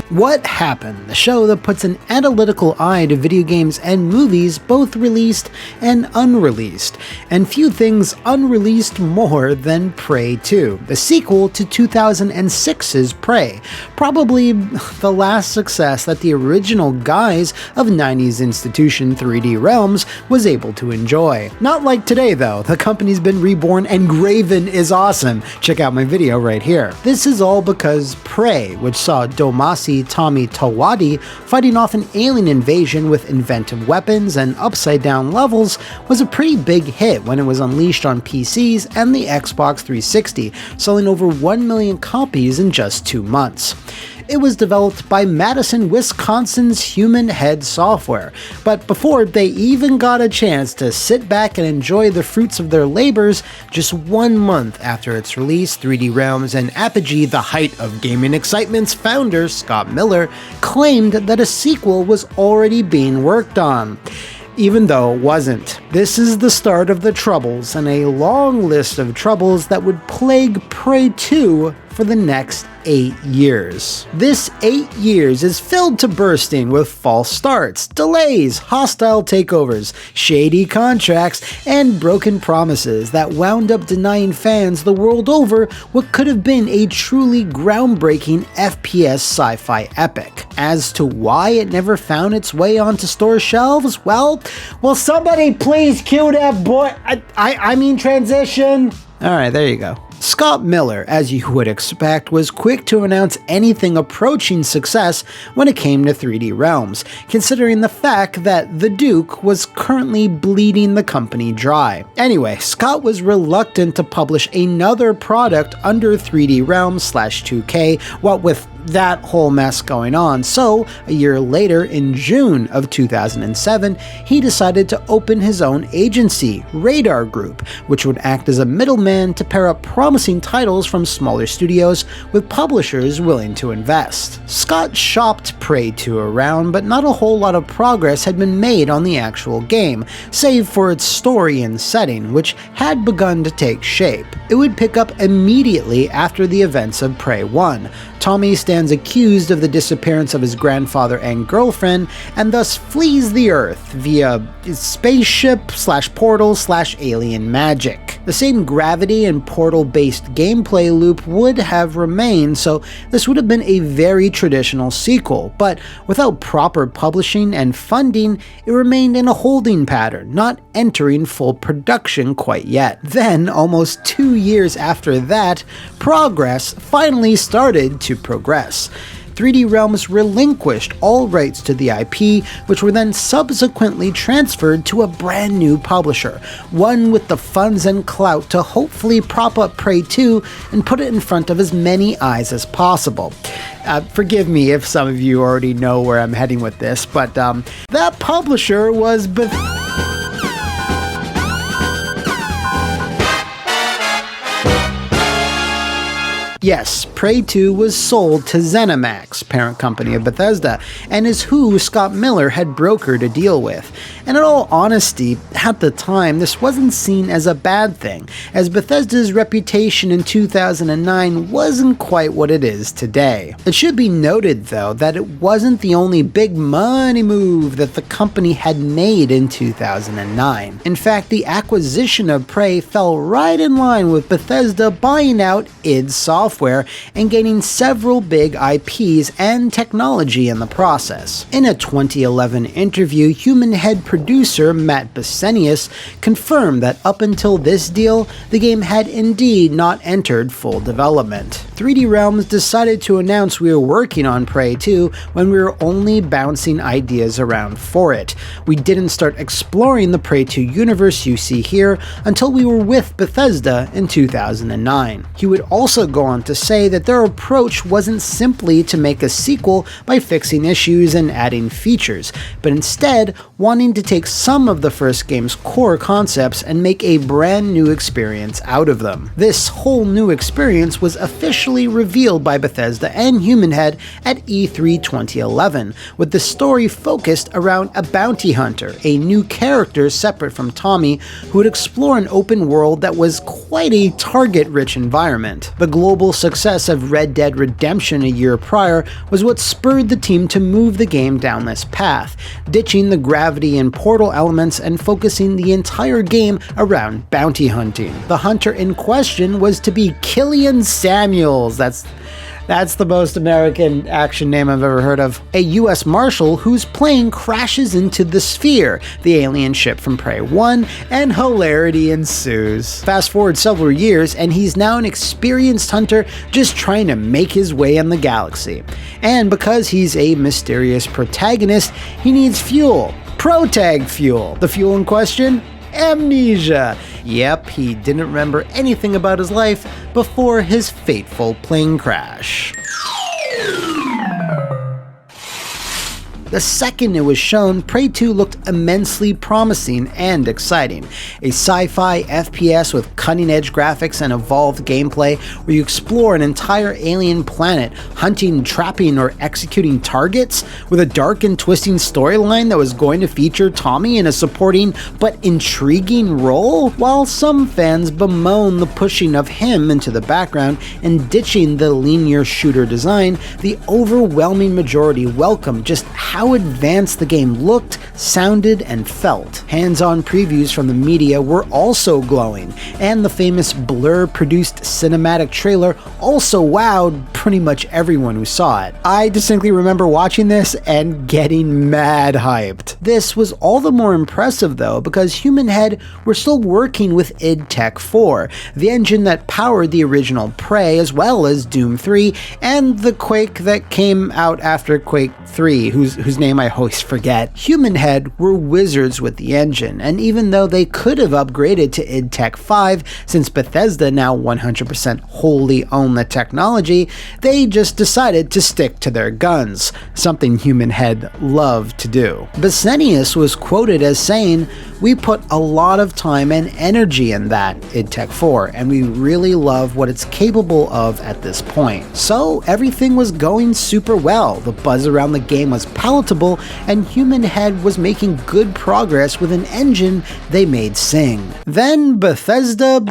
What Happened, the show that puts an analytical eye to video games and movies, both released and unreleased, and few things unreleased more than Prey 2, the sequel to 2006's Prey, probably the last success that the original guise of 90s institution 3D Realms was able to enjoy. Not like today though, the company's been reborn and Graven is awesome. Check out my video right here. This is all because Prey, which saw Domasi Tommy Tawadi fighting off an alien invasion with inventive weapons and upside-down levels, was a pretty big hit when it was unleashed on PCs and the Xbox 360, selling over 1 million copies in just 2 months. It was developed by Madison, Wisconsin's Human Head Software, but before they even got a chance to sit back and enjoy the fruits of their labors, just 1 month after its release, 3D Realms and Apogee, the height of gaming excitement's founder, Scott Miller, claimed that a sequel was already being worked on. Even though it wasn't. This is the start of the troubles, and a long list of troubles that would plague Prey 2 for the next 8 years. This 8 years is filled to bursting with false starts, delays, hostile takeovers, shady contracts, and broken promises that wound up denying fans the world over what could have been a truly groundbreaking FPS sci-fi epic. As to why it never found its way onto store shelves, well, somebody please cue that boy, I mean transition. Alright, there you go. Scott Miller, as you would expect, was quick to announce anything approaching success when it came to 3D Realms, considering the fact that the Duke was currently bleeding the company dry. Anyway, Scott was reluctant to publish another product under 3D Realms/2K, what with that whole mess going on, so a year later, in June of 2007, he decided to open his own agency, Radar Group, which would act as a middleman to pair up promising titles from smaller studios with publishers willing to invest. Scott shopped Prey 2 around, but not a whole lot of progress had been made on the actual game, save for its story and setting, which had begun to take shape. It would pick up immediately after the events of Prey 1. Tommy stands accused of the disappearance of his grandfather and girlfriend, and thus flees the Earth via spaceship/portal/alien magic. The same gravity and portal-based gameplay loop would have remained, so this would have been a very traditional sequel, but without proper publishing and funding, it remained in a holding pattern, not entering full production quite yet. Then, almost 2 years after that, progress finally started to progress. 3D Realms relinquished all rights to the IP, which were then subsequently transferred to a brand new publisher, one with the funds and clout to hopefully prop up Prey 2 and put it in front of as many eyes as possible. Forgive me if some of you already know where I'm heading with this, but that publisher was Yes, Prey 2 was sold to ZeniMax, parent company of Bethesda, and is who Scott Miller had brokered a deal with. And in all honesty, at the time, this wasn't seen as a bad thing, as Bethesda's reputation in 2009 wasn't quite what it is today. It should be noted, though, that it wasn't the only big money move that the company had made in 2009. In fact, the acquisition of Prey fell right in line with Bethesda buying out id Software and gaining several big IPs and technology in the process. In a 2011 interview, Human Head producer Matt Besenius confirmed that up until this deal, the game had indeed not entered full development. 3D Realms decided to announce we were working on Prey 2 when we were only bouncing ideas around for it. We didn't start exploring the Prey 2 universe you see here until we were with Bethesda in 2009. He would also go on to say that their approach wasn't simply to make a sequel by fixing issues and adding features, but instead wanting to take some of the first game's core concepts and make a brand new experience out of them. This whole new experience was officially officially revealed by Bethesda and Human Head at E3 2011, with the story focused around a bounty hunter, a new character separate from Tommy, who would explore an open world that was quite a target-rich environment. The global success of Red Dead Redemption a year prior was what spurred the team to move the game down this path, ditching the gravity and portal elements and focusing the entire game around bounty hunting. The hunter in question was to be Killian Samuels. That's the most American action name I've ever heard of. A US Marshal whose plane crashes into the Sphere, the alien ship from Prey 1, and hilarity ensues. Fast forward several years, and he's now an experienced hunter just trying to make his way in the galaxy. And because he's a mysterious protagonist, he needs fuel. Protag fuel. The fuel in question? Amnesia. Yep, he didn't remember anything about his life before his fateful plane crash. The second it was shown, Prey 2 looked immensely promising and exciting. A sci-fi FPS with cutting-edge graphics and evolved gameplay where you explore an entire alien planet, hunting, trapping, or executing targets, with a dark and twisting storyline that was going to feature Tommy in a supporting but intriguing role, while some fans bemoan the pushing of him into the background and ditching the linear shooter design. The overwhelming majority welcomed just how advanced the game looked, sounded, and felt. Hands-on previews from the media were also glowing, and the famous Blur-produced cinematic trailer also wowed pretty much everyone who saw it. I distinctly remember watching this and getting mad hyped. This was all the more impressive though because Human Head were still working with id Tech 4, the engine that powered the original Prey as well as Doom 3 and the Quake that came out after Quake 3, whose name I always forget. Human Head were wizards with the engine, and even though they could have upgraded to id Tech 5 since Bethesda now 100% wholly own the technology, they just decided to stick to their guns, something Human Head loved to do. Besenius was quoted as saying, "We put a lot of time and energy in that id Tech 4, and we really love what it's capable of at this point." So everything was going super well. The buzz around the game was palatable, and Human Head was making good progress with an engine they made sing. Then Bethesda'd.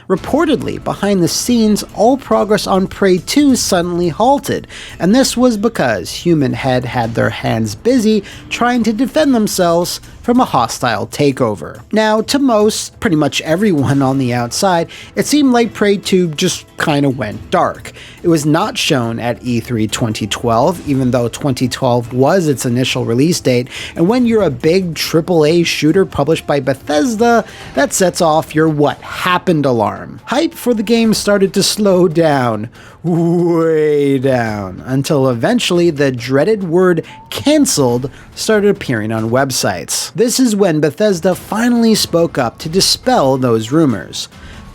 Reportedly, behind the scenes, all progress on Prey 2 suddenly halted, and this was because Human Head had their hands busy trying to defend themselves from a hostile takeover. Now, to most, pretty much everyone on the outside, it seemed like Prey 2 just kinda went dark. It was not shown at E3 2012, even though 2012 was its initial release date, and when you're a big AAA shooter published by Bethesda, that sets off your what happened alarm. Hype for the game started to slow down, way down, until eventually the dreaded word cancelled started appearing on websites. This is when Bethesda finally spoke up to dispel those rumors.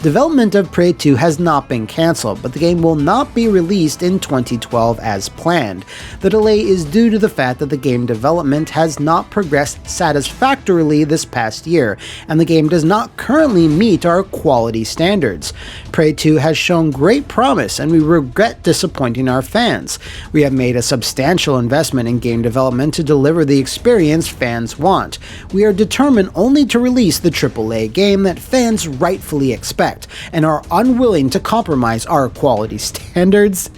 Development of Prey 2 has not been cancelled, but the game will not be released in 2012 as planned. The delay is due to the fact that the game development has not progressed satisfactorily this past year, and the game does not currently meet our quality standards. Prey 2 has shown great promise, and we regret disappointing our fans. We have made a substantial investment in game development to deliver the experience fans want. We are determined only to release the AAA game that fans rightfully expect, and are unwilling to compromise our quality standards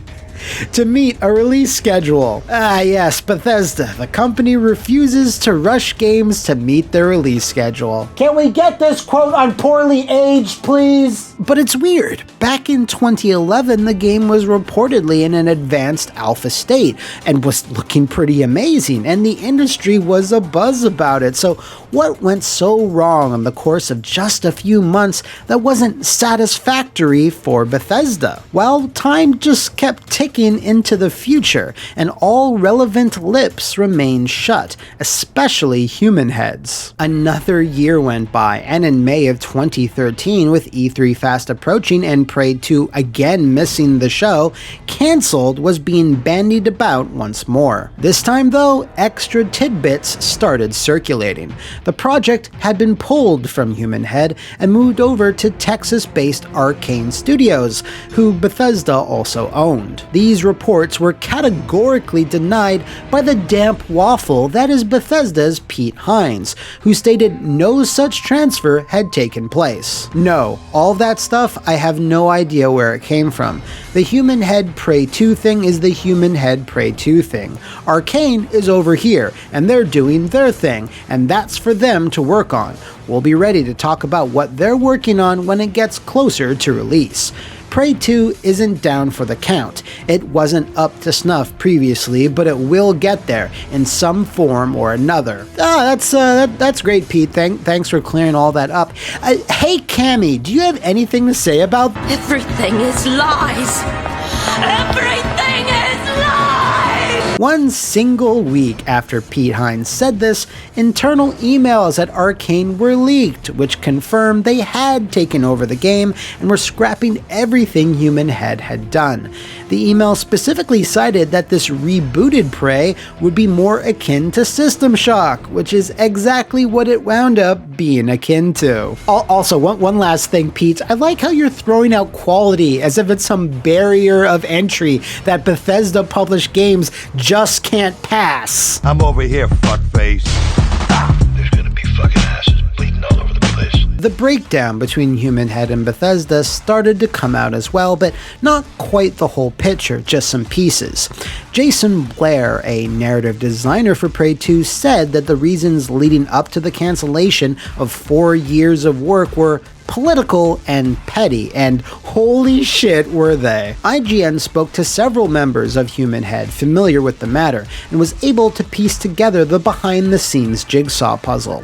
to meet a release schedule. Ah yes, Bethesda, the company refuses to rush games to meet their release schedule. Can we get this quote on poorly aged, please? But it's weird. Back in 2011, the game was reportedly in an advanced alpha state and was looking pretty amazing, and the industry was abuzz about it. So what went so wrong in the course of just a few months that wasn't satisfactory for Bethesda? Well, time just kept ticking ticking into the future, and all relevant lips remained shut, especially human heads. Another year went by, and in May of 2013, with E3 fast approaching and Prey 2 again missing the show, cancelled was being bandied about once more. This time though, extra tidbits started circulating. The project had been pulled from Human Head and moved over to Texas-based Arcane Studios, who Bethesda also owned. These reports were categorically denied by the damp waffle that is Bethesda's Pete Hines, who stated no such transfer had taken place. No, all that stuff, I have no idea where it came from. The Human Head Prey 2 thing is the Human Head Prey 2 thing. Arcane is over here, and they're doing their thing, and that's for them to work on. We'll be ready to talk about what they're working on when it gets closer to release. Prey 2 isn't down for the count. It wasn't up to snuff previously, but it will get there in some form or another. That's great, Pete. Thanks for clearing all that up. Hey, Cammy, do you have anything to say about... Everything is lies! Everything is lies! One single week after Pete Hines said this, internal emails at Arcane were leaked, which confirmed they had taken over the game and were scrapping everything Human Head had done. The email specifically cited that this rebooted Prey would be more akin to System Shock, which is exactly what it wound up being akin to. Also, one last thing, Pete. I like how you're throwing out quality as if it's some barrier of entry that Bethesda published games just can't pass. I'm over here, fuckface. There's gonna be fucking asses bleeding all over the place. The breakdown between Human Head and Bethesda started to come out as well, but not quite the whole picture, just some pieces. Jason Blair, a narrative designer for Prey 2, said that the reasons leading up to the cancellation of 4 years of work were political and petty, and holy shit were they. IGN spoke to several members of Human Head familiar with the matter, and was able to piece together the behind-the-scenes jigsaw puzzle.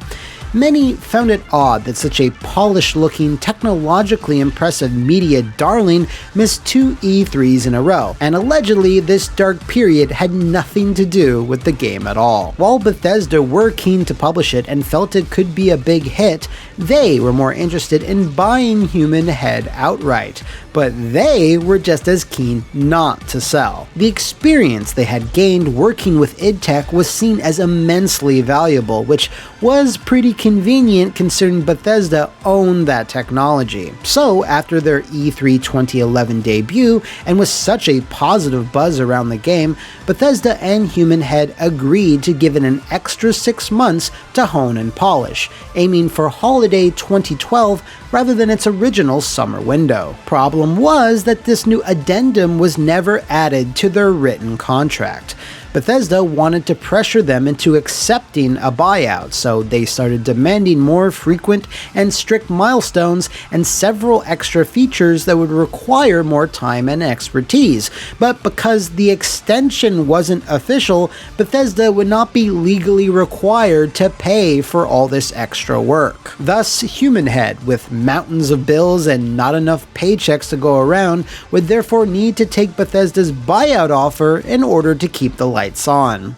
Many found it odd that such a polished-looking, technologically impressive media darling missed 2 E3s in a row, and allegedly this dark period had nothing to do with the game at all. While Bethesda were keen to publish it and felt it could be a big hit, they were more interested in buying Human Head outright, but they were just as keen not to sell. The experience they had gained working with id Tech was seen as immensely valuable, which was pretty convenient considering Bethesda owned that technology. So after their E3 2011 debut, and with such a positive buzz around the game, Bethesda and Human Head agreed to give it an extra 6 months to hone and polish, aiming for holiday 2012 rather than its original summer window. Problem was that this new addendum was never added to their written contract. Bethesda wanted to pressure them into accepting a buyout, so they started demanding more frequent and strict milestones and several extra features that would require more time and expertise. But because the extension wasn't official, Bethesda would not be legally required to pay for all this extra work. Thus, Human Head, with mountains of bills and not enough paychecks to go around, would therefore need to take Bethesda's buyout offer in order to keep the lights on.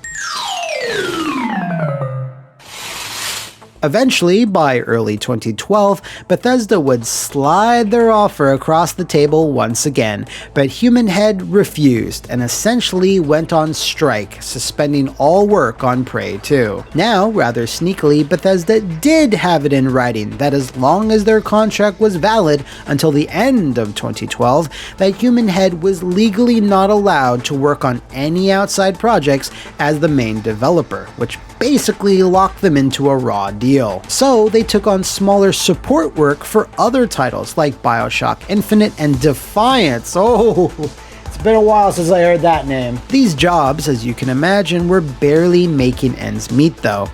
Eventually, by early 2012, Bethesda would slide their offer across the table once again, but Human Head refused and essentially went on strike, suspending all work on Prey 2. Now, rather sneakily, Bethesda did have it in writing that as long as their contract was valid until the end of 2012, that Human Head was legally not allowed to work on any outside projects as the main developer, which basically locked them into a raw deal. So they took on smaller support work for other titles like BioShock Infinite and Defiance. Oh, it's been a while since I heard that name. These jobs, as you can imagine, were barely making ends meet though.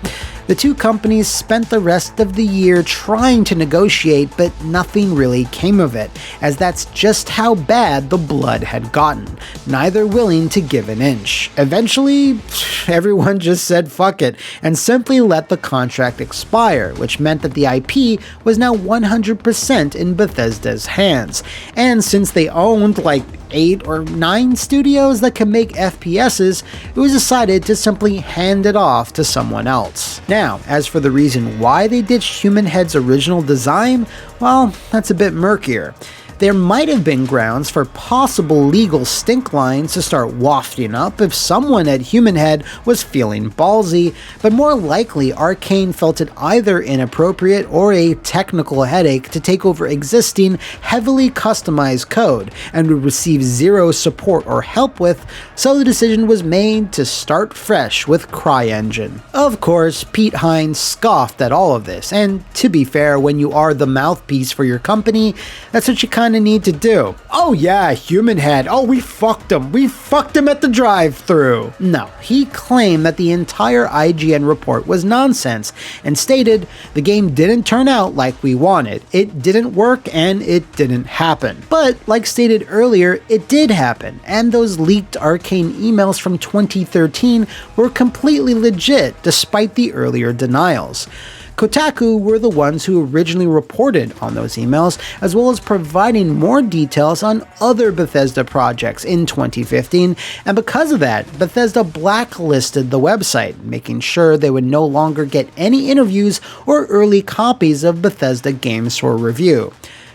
The two companies spent the rest of the year trying to negotiate, but nothing really came of it, as that's just how bad the blood had gotten, neither willing to give an inch. Eventually, everyone just said fuck it, and simply let the contract expire, which meant that the IP was now 100% in Bethesda's hands. And since they owned like 8 or 9 studios that can make FPSs, it was decided to simply hand it off to someone else. Now, as for the reason why they ditched Human Head's original design, well, that's a bit murkier. There might have been grounds for possible legal stink lines to start wafting up if someone at Human Head was feeling ballsy, but more likely Arcane felt it either inappropriate or a technical headache to take over existing, heavily customized code and would receive zero support or help with, so the decision was made to start fresh with CryEngine. Of course, Pete Hines scoffed at all of this, and to be fair, when you are the mouthpiece for your company, that's what you kind of need to do. Oh yeah, Human Head. Oh, we fucked him. We fucked him at the drive-thru. No, he claimed that the entire IGN report was nonsense and stated the game didn't turn out like we wanted. It didn't work and it didn't happen. But like stated earlier, it did happen, and those leaked Arcane emails from 2013 were completely legit despite the earlier denials. Kotaku were the ones who originally reported on those emails, as well as providing more details on other Bethesda projects in 2015, and because of that, Bethesda blacklisted the website, making sure they would no longer get any interviews or early copies of Bethesda games for review.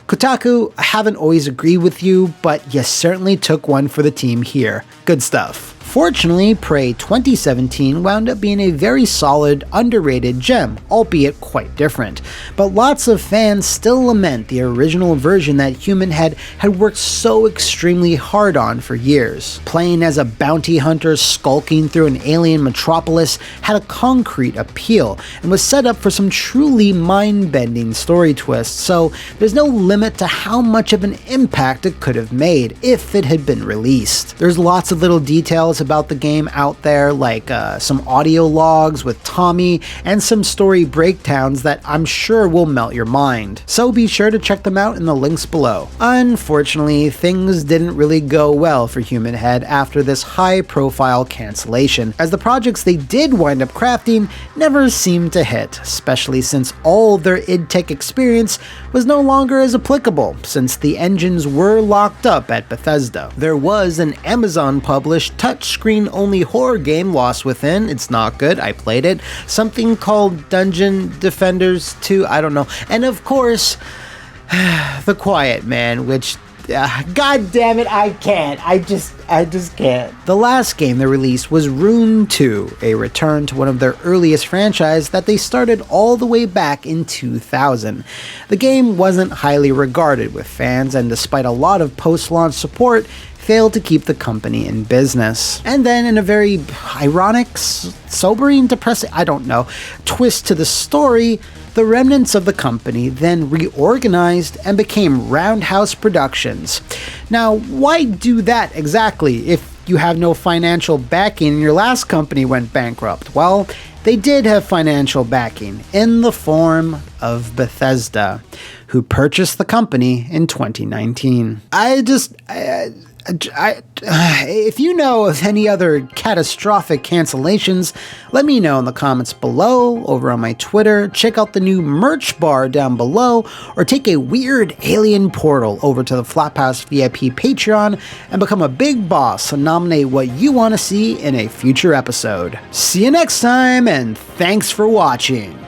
Kotaku, I haven't always agreed with you, but you certainly took one for the team here. Good stuff. Fortunately, Prey 2017 wound up being a very solid, underrated gem, albeit quite different. But lots of fans still lament the original version that Human Head had worked so extremely hard on for years. Playing as a bounty hunter skulking through an alien metropolis had a concrete appeal, and was set up for some truly mind-bending story twists, so there's no limit to how much of an impact it could have made if it had been released. There's lots of little details about the game out there, like some audio logs with Tommy and some story breakdowns that I'm sure will melt your mind. So be sure to check them out in the links below. Unfortunately, things didn't really go well for Human Head after this high-profile cancellation, as the projects they did wind up crafting never seemed to hit, especially since all their id Tech experience was no longer as applicable, since the engines were locked up at Bethesda. There was an Amazon-published touchscreen-only horror game, Lost Within. It's not good, I played it. Something called Dungeon Defenders 2, I don't know. And of course, The Quiet Man, which God damn it, I can't. I just can't. The last game they released was Rune 2, a return to one of their earliest franchises that they started all the way back in 2000. The game wasn't highly regarded with fans, and despite a lot of post-launch support, failed to keep the company in business. And then in a very ironic, sobering, depressing, I don't know, twist to the story, the remnants of the company then reorganized and became Roundhouse Productions. Now, why do that exactly if you have no financial backing and your last company went bankrupt? Well, they did have financial backing in the form of Bethesda, who purchased the company in 2019. If you know of any other catastrophic cancellations, let me know in the comments below, over on my Twitter, check out the new merch bar down below, or take a weird alien portal over to the Flophouse VIP Patreon and become a big boss and nominate what you want to see in a future episode. See you next time, and thanks for watching.